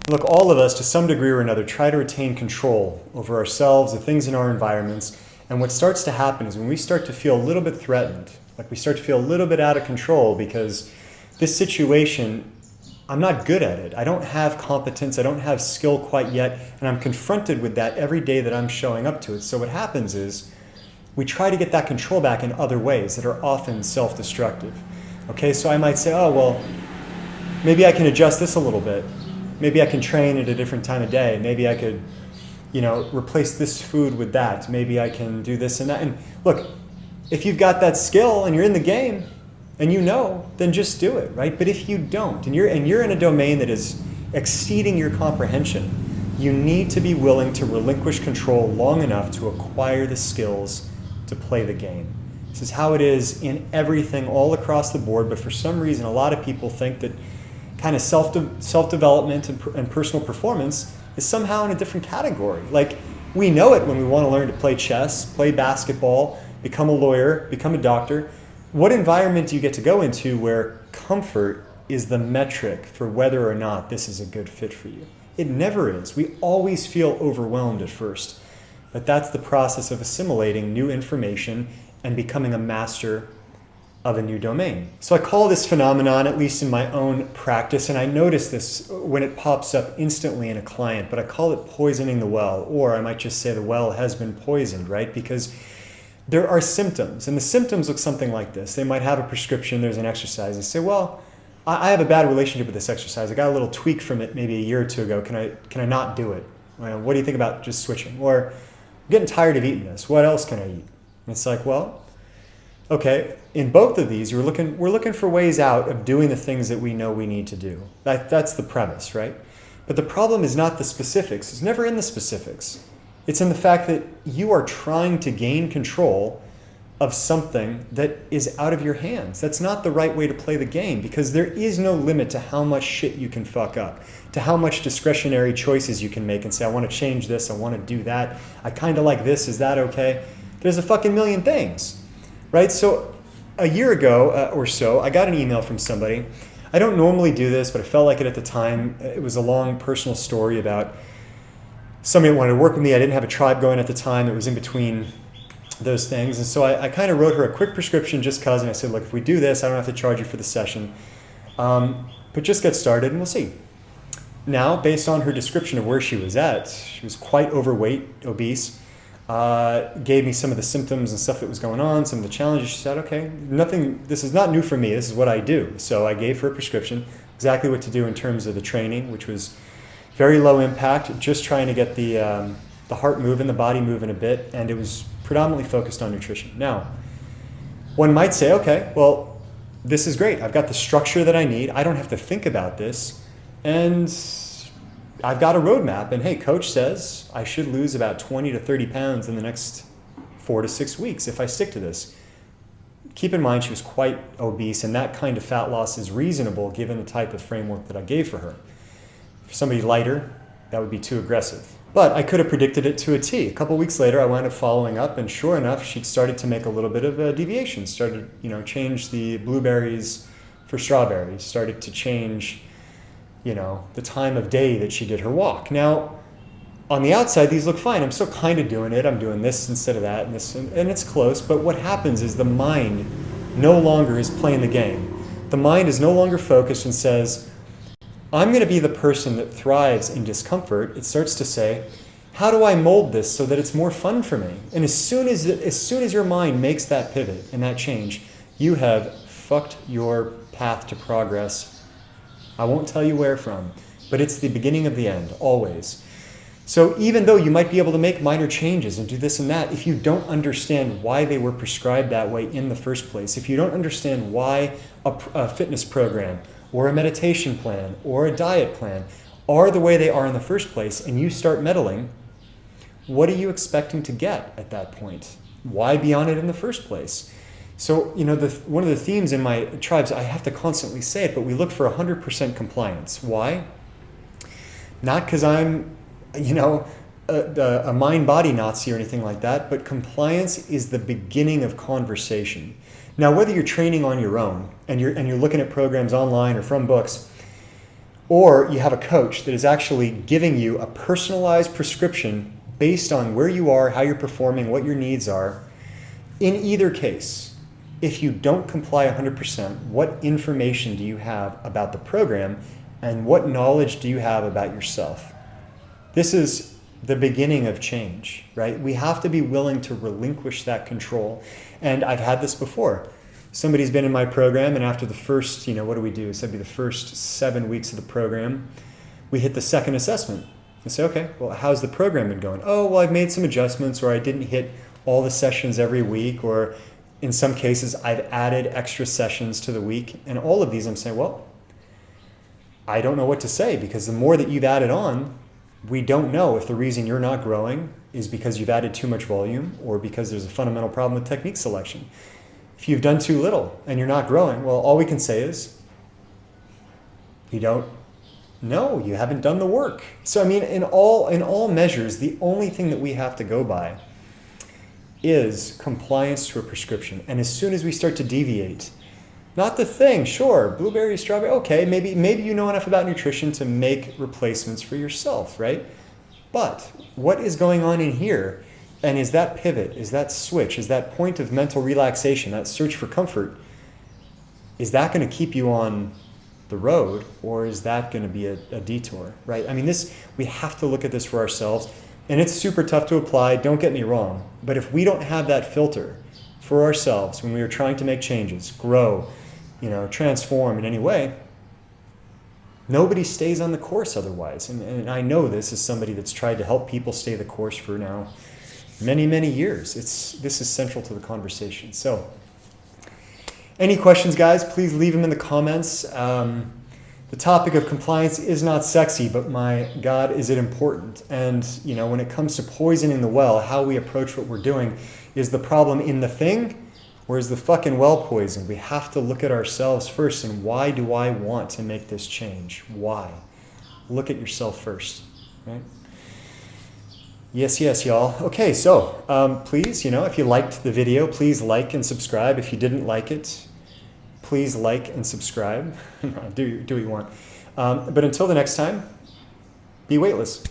Look, all of us, to some degree or another, try to retain control over ourselves, the things in our environments. And what starts to happen is when we start to feel a little bit threatened, like we start to feel a little bit out of control because this situation, I'm not good at it. I don't have competence. I don't have skill quite yet. And I'm confronted with that every day that I'm showing up to it. So what happens is we try to get that control back in other ways that are often self-destructive. Okay, so I might say, oh, well, maybe I can adjust this a little bit. Maybe I can train at a different time of day. Maybe I could, replace this food with that. Maybe I can do this and that. And look, if you've got that skill and you're in the game and then just do it, right? But if you don't, and you're in a domain that is exceeding your comprehension, you need to be willing to relinquish control long enough to acquire the skills to play the game. This is how it is in everything all across the board, but for some reason a lot of people think that kind of self-development and personal performance is somehow in a different category. Like, we know it when we want to learn to play chess, play basketball, become a lawyer, become a doctor. What environment do you get to go into where comfort is the metric for whether or not this is a good fit for you? It never is. We always feel overwhelmed at first, but that's the process of assimilating new information and becoming a master of a new domain. So I call this phenomenon, at least in my own practice, and I notice this when it pops up instantly in a client, but I call it poisoning the well, or I might just say the well has been poisoned, right? Because there are symptoms, and the symptoms look something like this. They might have a prescription, there's an exercise. They say, well, I have a bad relationship with this exercise. I got a little tweak from it maybe a year or two ago. Can I not do it? What do you think about just switching? Or, I'm getting tired of eating this. What else can I eat? And it's like, well, okay, in both of these, we're looking for ways out of doing the things that we know we need to do. That's the premise, right? But the problem is not the specifics. It's never in the specifics. It's in the fact that you are trying to gain control of something that is out of your hands. That's not the right way to play the game, because there is no limit to how much shit you can fuck up, to how much discretionary choices you can make and say, I want to change this, I want to do that, I kind of like this, is that okay? There's a fucking million things, right? So a year ago or so, I got an email from somebody. I don't normally do this, but I felt like it at the time. It was a long personal story about somebody that wanted to work with me. I didn't have a tribe going at the time. It was in between those things. And so I kind of wrote her a quick prescription just because, and I said, look, if we do this, I don't have to charge you for the session. But just get started and we'll see. Now, based on her description of where she was at, she was quite overweight, obese, gave me some of the symptoms and stuff that was going on, some of the challenges. She said, okay, this is not new for me. This is what I do. So I gave her a prescription, exactly what to do in terms of the training, which was very low impact, just trying to get the heart moving, the body moving a bit, and it was predominantly focused on nutrition. Now, one might say, okay, well, this is great. I've got the structure that I need. I don't have to think about this. And I've got a roadmap. And hey, coach says I should lose about 20 to 30 pounds in the next 4 to 6 weeks if I stick to this. Keep in mind, she was quite obese, and that kind of fat loss is reasonable given the type of framework that I gave for her. For somebody lighter, that would be too aggressive. But I could have predicted it to a T. A couple weeks later, I wound up following up, and sure enough, she'd started to make a little bit of a deviation. Started, change the blueberries for strawberries. Started to change, the time of day that she did her walk. Now, on the outside, these look fine. I'm still kind of doing it. I'm doing this instead of that, and this, and it's close. But what happens is the mind no longer is playing the game. The mind is no longer focused and says, I'm going to be the person that thrives in discomfort. It starts to say, how do I mold this so that it's more fun for me? And as soon as your mind makes that pivot and that change, you have fucked your path to progress. I won't tell you where from, but it's the beginning of the end, always. So even though you might be able to make minor changes and do this and that, if you don't understand why they were prescribed that way in the first place, if you don't understand why a fitness program or a meditation plan or a diet plan are the way they are in the first place, and you start meddling, what are you expecting to get at that point? Why be on it in the first place? So, one of the themes in my tribes, I have to constantly say it, but we look for 100% compliance. Why? Not because I'm, a mind-body Nazi or anything like that, but compliance is the beginning of conversation. Now, whether you're training on your own and you're looking at programs online or from books, or you have a coach that is actually giving you a personalized prescription based on where you are, how you're performing, what your needs are. In either case, if you don't comply 100%, what information do you have about the program and what knowledge do you have about yourself? This is the beginning of change, right? We have to be willing to relinquish that control. And I've had this before. Somebody's been in my program, and after the first, what do we do? It's the first 7 weeks of the program, we hit the second assessment. I say, okay, well, how's the program been going? Oh, well, I've made some adjustments, or I didn't hit all the sessions every week, or in some cases, I've added extra sessions to the week. And all of these, I'm saying, well, I don't know what to say, because the more that you've added on, we don't know if the reason you're not growing is because you've added too much volume or because there's a fundamental problem with technique selection. If you've done too little and you're not growing, well, all we can say is you don't know, you haven't done the work. So, in all measures, the only thing that we have to go by is compliance to a prescription. And as soon as we start to deviate, not the thing, sure, blueberry, strawberry, okay, maybe you know enough about nutrition to make replacements for yourself, right? But what is going on in here? And is that pivot, is that switch, is that point of mental relaxation, that search for comfort, is that going to keep you on the road, or is that going to be a detour, right? We have to look at this for ourselves, and it's super tough to apply, don't get me wrong, but if we don't have that filter for ourselves when we are trying to make changes, grow, transform in any way, nobody stays on the course otherwise. And I know this as somebody that's tried to help people stay the course for now many, many years. This is central to the conversation. So, any questions, guys, please leave them in the comments. The topic of compliance is not sexy, but my God, is it important. And, when it comes to poisoning the well, how we approach what we're doing, is the problem in the thing, or is the fucking well poisoned? We have to look at ourselves first, and why do I want to make this change? Why? Look at yourself first, right? Yes, y'all. Okay, so please, if you liked the video, please like and subscribe. If you didn't like it, please like and subscribe. do what you want. But until the next time, be weightless.